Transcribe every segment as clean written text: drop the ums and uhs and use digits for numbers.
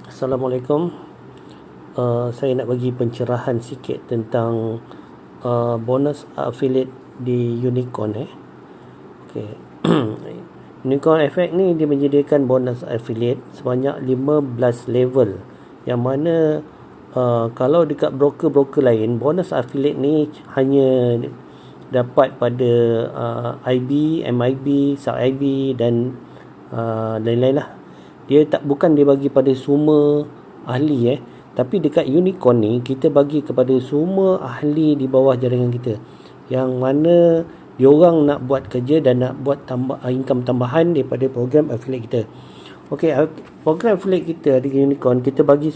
Assalamualaikum. Saya nak bagi pencerahan sikit tentang bonus affiliate di Unicorn. Okay. Unicorn Effect ni dia menyediakan bonus affiliate sebanyak 15 level, yang mana kalau dekat broker-broker lain, bonus affiliate ni hanya dapat pada IB, MIB, sub-IB dan lain-lain lah. Bukan dia bagi pada semua ahli tapi dekat Unicorn ni kita bagi kepada semua ahli di bawah jaringan kita, yang mana diorang nak buat kerja dan nak buat income tambahan daripada program affiliate kita. Okey, program affiliate kita di Unicorn kita bagi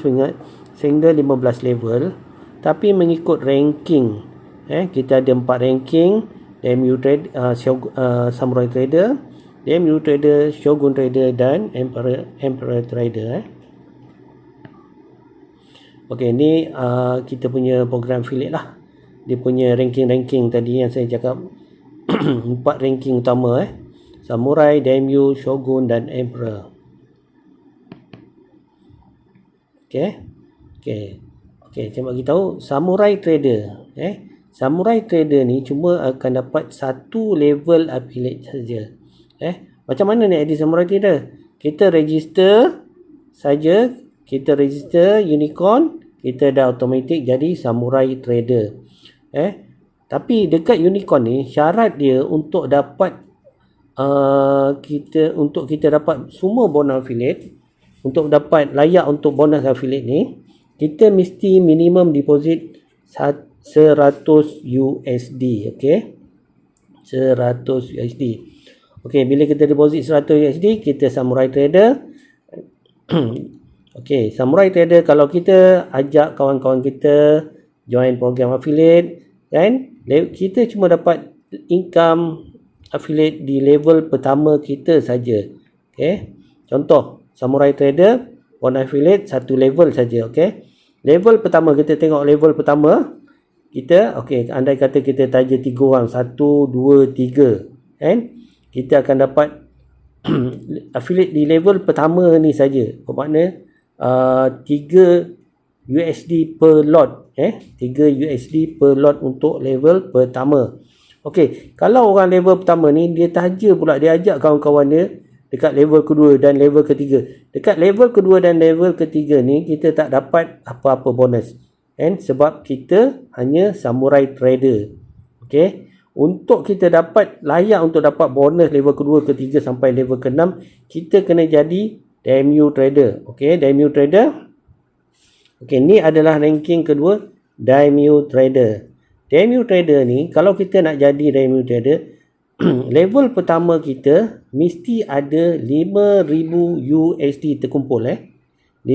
sehingga 15 level, tapi mengikut ranking. Kita ada 4 ranking: DMU Trade, Samurai Trader, DMU Trader, Shogun Trader dan Emperor Trader. Okey, ni kita punya program affiliate lah. Dia punya ranking tadi yang saya cakap 4 ranking utama Samurai, DMU, Shogun dan Emperor. Okey, saya bagi tahu Samurai Trader. Samurai Trader ni cuma akan dapat 1 level affiliate saja. Macam mana nak edit Samurai Trader? Kita register saja, kita register Unicorn, kita dah automatic jadi Samurai Trader. Tapi dekat Unicorn ni syarat dia untuk dapat kita dapat semua bonus affiliate, untuk dapat layak untuk bonus affiliate ni, kita mesti minimum deposit 100 USD. Okey, 100 USD. Okey, bila kita deposit 100 USD, kita Samurai Trader. Okey, Samurai Trader, kalau kita ajak kawan-kawan kita join program affiliate, kan, kita cuma dapat income affiliate di level pertama kita saja. Okey, contoh Samurai Trader bonus affiliate 1 level saja. Okey, level pertama, kita tengok level pertama kita. Okey, andai kata kita taja 3 orang, 1, 2, 3, kan, kita akan dapat affiliate di level pertama ni saja. Bermakna 3 USD per lot. 3 USD per lot untuk level pertama. Okey, kalau orang level pertama ni dia taja pula, dia ajak kawan-kawan dia dekat level kedua dan level ketiga. Dekat level kedua dan level ketiga ni kita tak dapat apa-apa bonus, sebab kita hanya Samurai Trader. Okey, untuk kita dapat layak untuk dapat bonus level kedua, ketiga sampai level ke-6, kita kena jadi DMU Trader. Okey, DMU Trader. Okey, ni adalah ranking kedua, DMU Trader. DMU Trader ni, kalau kita nak jadi DMU Trader, level pertama kita mesti ada 5,000 USD terkumpul. 5,000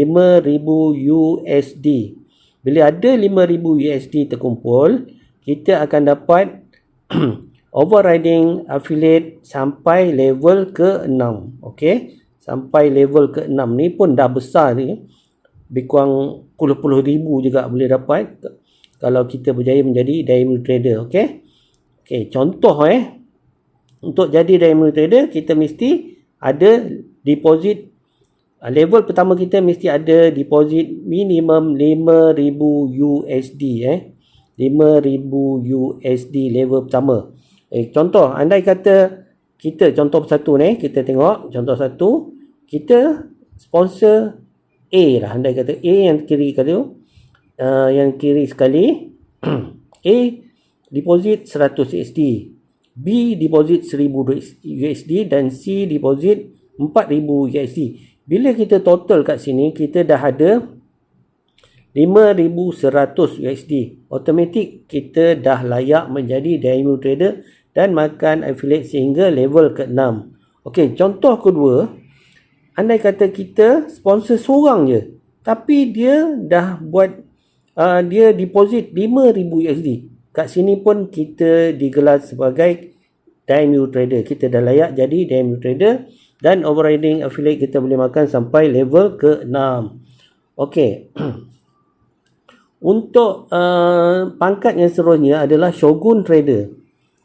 USD. Bila ada 5,000 USD terkumpul, kita akan dapat overriding affiliate sampai level ke-6. Okey, sampai level ke-6 ni pun dah besar ni. Lebih kurang puluh ribu juga boleh dapat kalau kita berjaya menjadi DMU Trader. Okey, contoh untuk jadi DMU Trader, kita mesti ada deposit. Level pertama kita mesti ada deposit minimum 5,000 USD. 5,000 USD level pertama. Contoh, andai kata kita, contoh satu ni, kita tengok contoh satu, kita sponsor A lah. Andai kata A yang kiri sekali, A deposit 100 USD, B deposit 1,000 USD dan C deposit 4,000 USD. Bila kita total kat sini, kita dah ada 5,100 USD. Automatik kita dah layak menjadi DMU Trader dan makan affiliate sehingga level ke-6. Okey, contoh kedua, andai kata kita sponsor seorang je, tapi dia dah buat dia deposit 5,000 USD. Kat sini pun kita digelar sebagai DMU Trader. Kita dah layak jadi DMU Trader dan overriding affiliate kita boleh makan sampai level ke-6. Okey. Untuk pangkat yang seterusnya adalah Shogun Trader.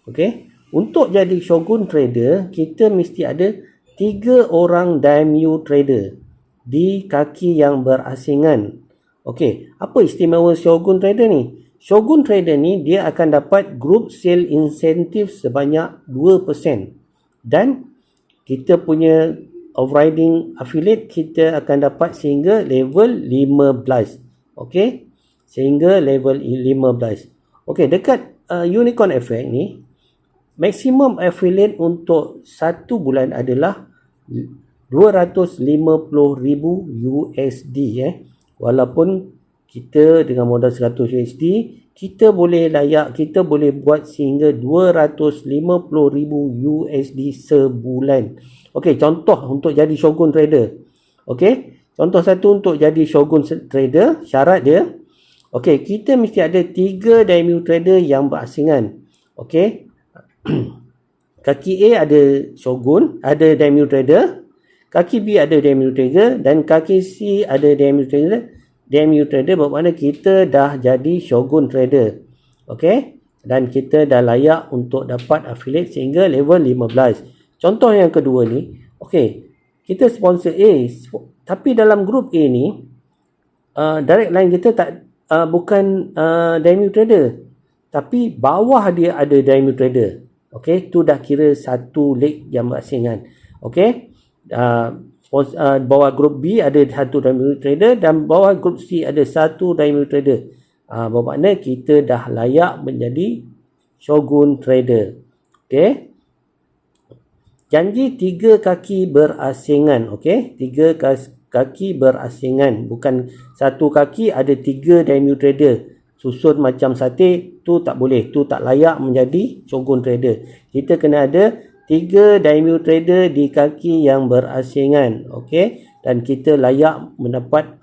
Okey, untuk jadi Shogun Trader, kita mesti ada 3 orang Daimyo Trader. di kaki yang berasingan. Okey, apa istimewa Shogun Trader ni? Shogun Trader ni dia akan dapat group sale incentive sebanyak 2%. Dan kita punya overriding affiliate kita akan dapat sehingga level 15. Okey, sehingga level 15. Okey, dekat Unicorn Effect ni, maksimum affiliate untuk 1 bulan adalah 250,000 USD. Walaupun kita dengan modal 100 USD, kita boleh buat sehingga 250,000 USD sebulan. Okey, contoh untuk jadi Shogun Trader. Okey, contoh satu untuk jadi Shogun Trader, syarat dia, okey, kita mesti ada 3 Daimyo Trader yang berasingan. Okey, kaki A ada Shogun, ada Daimyo Trader, kaki B ada Daimyo Trader, dan kaki C ada Daimyo Trader. Bermakna kita dah jadi Shogun Trader. Okey, dan kita dah layak untuk dapat affiliate sehingga level 15. Contoh yang kedua ni, okey, kita sponsor A, tapi dalam grup A ni direct line kita bukan Daimyo Trader, tapi bawah dia ada Daimyo Trader. Okey, tu dah kira satu leg yang berasingan. Okey, bawah grup B ada satu Daimyo Trader dan bawah grup C ada satu Daimyo Trader. Bermakna kita dah layak menjadi Shogun Trader. Okey, janji 3 kaki berasingan. Okey, 3 kaki berasingan, bukan satu kaki ada 3 Daimyo Trader susun macam sate. Tu tak boleh, tu tak layak menjadi Shogun Trader. Kita kena ada 3 Daimyo Trader di kaki yang berasingan. Okey, dan kita layak mendapat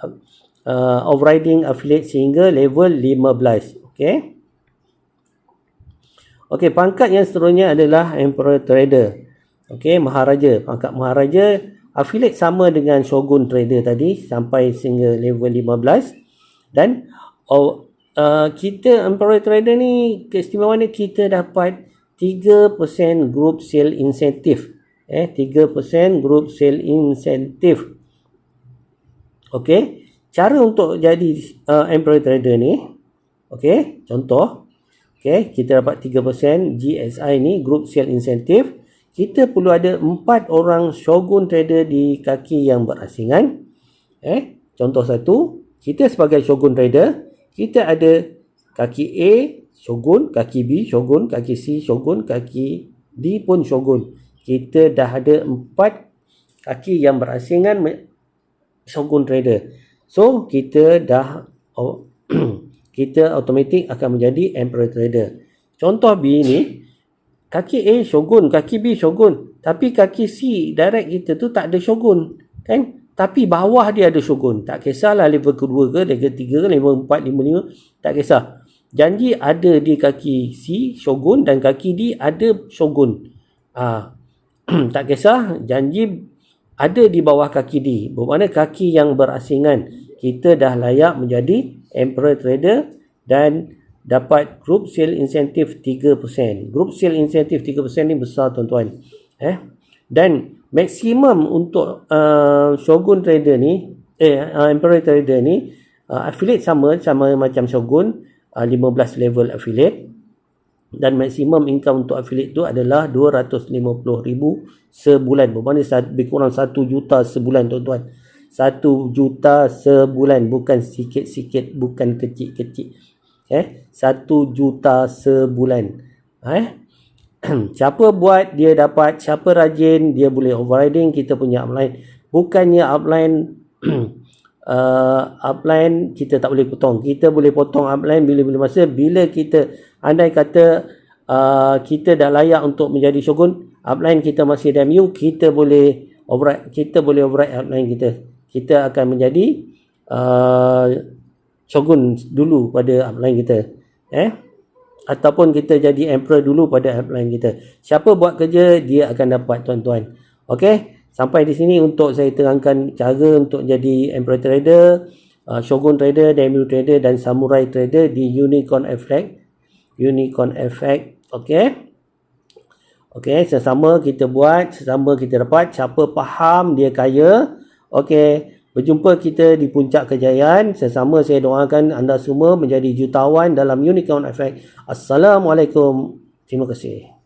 overriding affiliate sehingga level 15. Okey, okey, pangkat yang seterusnya adalah Emperor Trader. Okey, Maharaja. Pangkat Maharaja affiliate sama dengan Shogun Trader tadi sampai sehingga level 15. Dan kita Emperor Trader ni keistimewaan ni kita dapat 3% group sale incentive. 3% group sale incentive. Okey, cara untuk jadi Emperor Trader ni, okey, contoh, okey, kita dapat 3% GSI ni group sale incentive. Kita perlu ada 4 orang Shogun Trader di kaki yang berasingan. Contoh satu, kita sebagai Shogun Trader, kita ada kaki A Shogun, kaki B Shogun, kaki C Shogun, kaki D pun Shogun. Kita dah ada 4 kaki yang berasingan Shogun Trader. So kita dah kita automatik akan menjadi Emperor Trader. Contoh B ni, kaki A Shogun, kaki B Shogun, tapi kaki C direct kita tu tak ada Shogun, kan? Tapi bawah dia ada Shogun. Tak kisahlah level kedua ke, level 3 ke, level 4, 5, 5, tak kisah. Janji ada di kaki C Shogun dan kaki D ada Shogun. Tak kisah, janji ada di bawah kaki D. Bermakna kaki yang berasingan. Kita dah layak menjadi Emperor Trader dan dapat group sale incentive 3%. Group sale incentive 3% ni besar, tuan-tuan. Dan maksimum untuk Shogun Trader ni, Emperor Trader ni, affiliate sama macam Shogun, 15 level affiliate. Dan maksimum income untuk affiliate tu adalah 250,000 sebulan. Bermakna lebih kurang 1 juta sebulan, tuan-tuan. 1 juta sebulan, bukan sikit-sikit, bukan kecil-kecil. 1 juta sebulan. Siapa buat dia dapat, siapa rajin dia boleh overriding kita punya upline. Bukannya upline upline kita tak boleh potong. Kita boleh potong upline bila-bila masa. Bila kita andai kata kita dah layak untuk menjadi Shogun, upline kita masih Daimyo, kita boleh override upline kita. Kita akan menjadi Shogun dulu pada upline kita. Ataupun kita jadi Emperor dulu pada upline kita. Siapa buat kerja, dia akan dapat, tuan-tuan. Okey, sampai di sini untuk saya terangkan cara untuk jadi Emperor Trader, Shogun Trader, Daimyo Trader dan Samurai Trader di Unicorn Effect. Unicorn Effect. Okey, sesama kita buat, sesama kita dapat. Siapa faham, dia kaya. Okey, Berjumpa kita di puncak kejayaan. Sesama saya doakan anda semua menjadi jutawan dalam Unicorn Effect. Assalamualaikum. Terima kasih.